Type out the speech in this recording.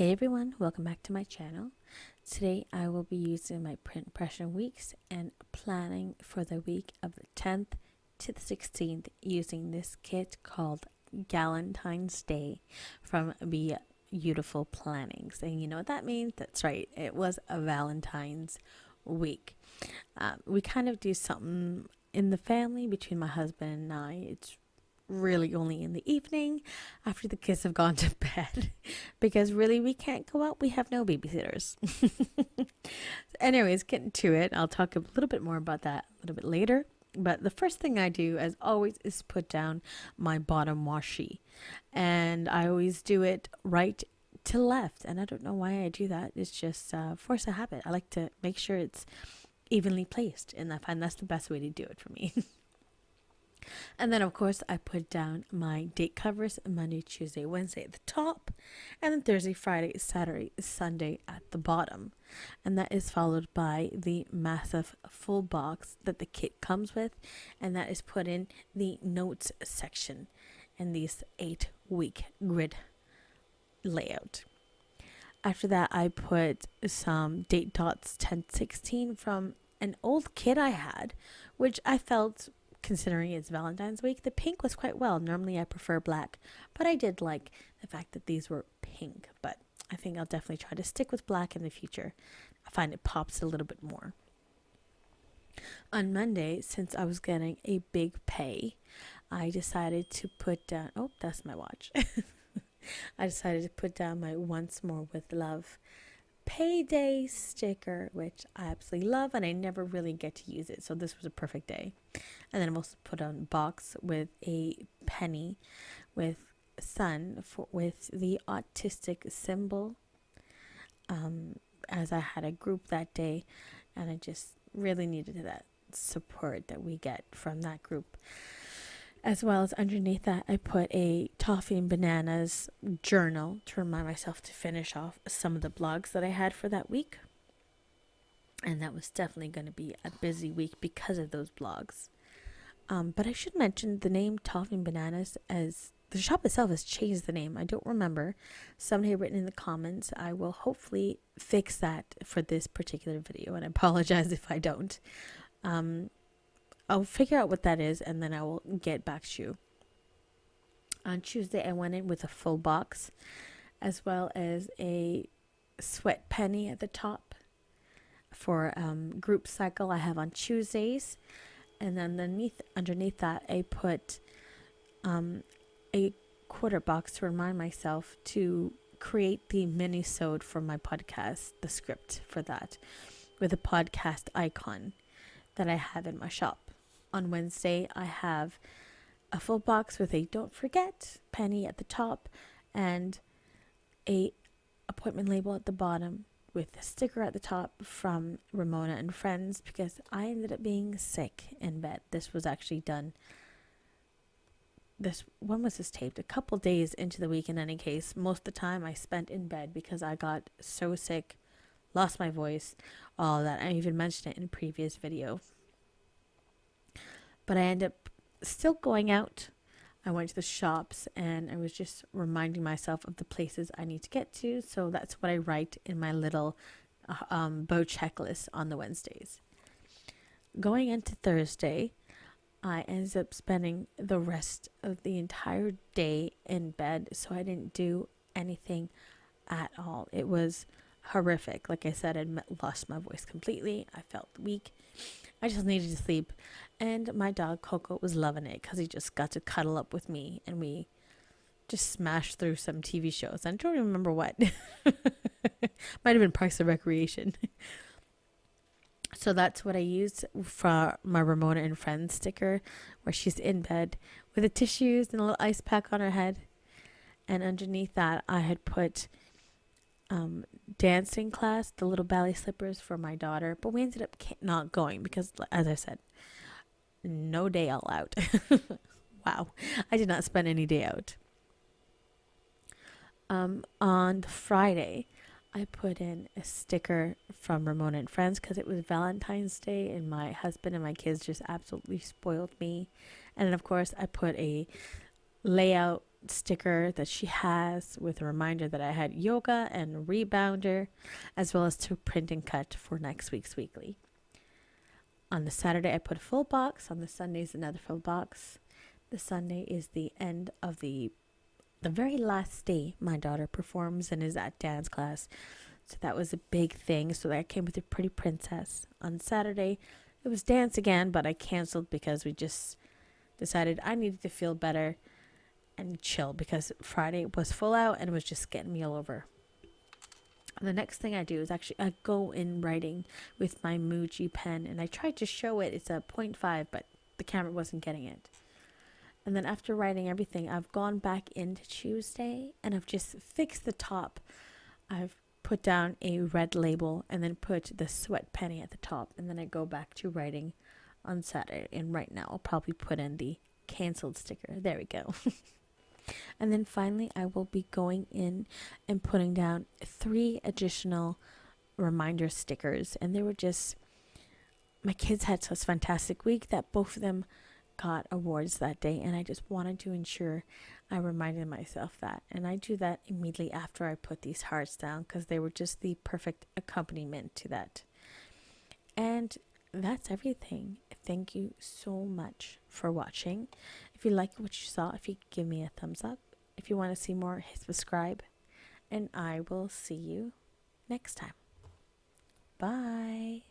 Hey everyone, welcome back to my channel. Today I will be using my print impression weeks and planning for the week of the 10th to the 16th using this kit called Galentines Day from BeaYoutiful Planning. And you know what that means? That's right, it was a Valentine's week. We kind of do something in the family between my husband and I. It's really only in the evening after the kids have gone to bed because really we can't go out, we have no babysitters. Anyways, getting to it, I'll talk a little bit more about that a little bit later, but the first thing I do as always is put down my bottom washi, and I always do it right to left, and I don't know why I do that. It's just force of habit. I like to make sure it's evenly placed, and I find that's the best way to do it for me. And then, of course, I put down my date covers Monday, Tuesday, Wednesday at the top, and then Thursday, Friday, Saturday, Sunday at the bottom. And that is followed by the massive full box that the kit comes with, and that is put in the notes section in this 8-week grid layout. After that, I put some date dots 10/16 from an old kit I had, which I felt, considering it's Valentine's week, the pink was quite well. Normally I prefer black, but I did like the fact that these were pink, but I think I'll definitely try to stick with black in the future. I find it pops a little bit more. On Monday, since I was getting a big pay, I decided to put down, oh, that's my watch. I decided to put down my Once More with Love payday sticker, which I absolutely love, and I never really get to use it, so this was a perfect day. And then I've also put on a box with a penny with sun with the autistic symbol, as I had a group that day and I just really needed that support that we get from that group. As well as underneath that, I put a ToffeeBananas journal to remind myself to finish off some of the blogs that I had for that week. And that was definitely going to be a busy week because of those blogs. But I should mention the name ToffeeBananas, as the shop itself has changed the name. I don't remember. Somebody had written in the comments. I will hopefully fix that for this particular video, and I apologize if I don't. I'll figure out what that is, and then I will get back to you. On Tuesday, I went in with a full box, as well as a sweat penny at the top for group cycle I have on Tuesdays. And then underneath that, I put a quarter box to remind myself to create the mini-sode for my podcast, the script for that, with a podcast icon that I have in my shop. On Wednesday, I have a full box with a don't forget penny at the top and a appointment label at the bottom with a sticker at the top from Ramona and Friends, because I ended up being sick in bed. This was actually done. When was this taped? A couple days into the week in any case. Most of the time I spent in bed because I got so sick, lost my voice, all that. I even mentioned it in a previous video. But I ended up still going out. I went to the shops and I was just reminding myself of the places I need to get to. So that's what I write in my little bow checklist on the Wednesdays. Going into Thursday, I ended up spending the rest of the entire day in bed. So I didn't do anything at all. It was horrific. Like I said, I'd lost my voice completely. I felt weak. I just needed to sleep. And my dog Choco was loving it because he just got to cuddle up with me and we just smashed through some TV shows. I don't even remember what. Might have been Parks and Recreation. So that's what I used for my Ramona and Friends sticker, where she's in bed with the tissues and a little ice pack on her head. And underneath that, I had put dancing class, the little ballet slippers for my daughter, but we ended up not going because, as I said, no day all out. Wow, I did not spend any day out. On Friday, I put in a sticker from Ramona and Friends because it was Valentine's Day and my husband and my kids just absolutely spoiled me. And then, of course, I put a layout sticker that she has with a reminder that I had yoga and rebounder, as well as to print and cut for next week's weekly. On the Saturday, I put a full box. On the Sunday is another full box. The Sunday is the end of the very last day my daughter performs and is at dance class. So that was a big thing. So I came with a pretty princess. On Saturday, it was dance again, but I canceled because we just decided I needed to feel better and chill because Friday was full out and it was just getting me all over. The next thing I do is actually I go in writing with my Muji pen, and I tried to show it. It's a 0.5, but the camera wasn't getting it. And then after writing everything, I've gone back into Tuesday and I've just fixed the top. I've put down a red label and then put the sweat penny at the top, and then I go back to writing on Saturday. And right now I'll probably put in the canceled sticker. There we go. And then finally, I will be going in and putting down 3 additional reminder stickers. And they were just, my kids had such a fantastic week that both of them got awards that day. And I just wanted to ensure I reminded myself that. And I do that immediately after I put these hearts down because they were just the perfect accompaniment to that. And that's everything. Thank you so much for watching. If you like what you saw, if you could give me a thumbs up. If you want to see more, hit subscribe. And I will see you next time. Bye.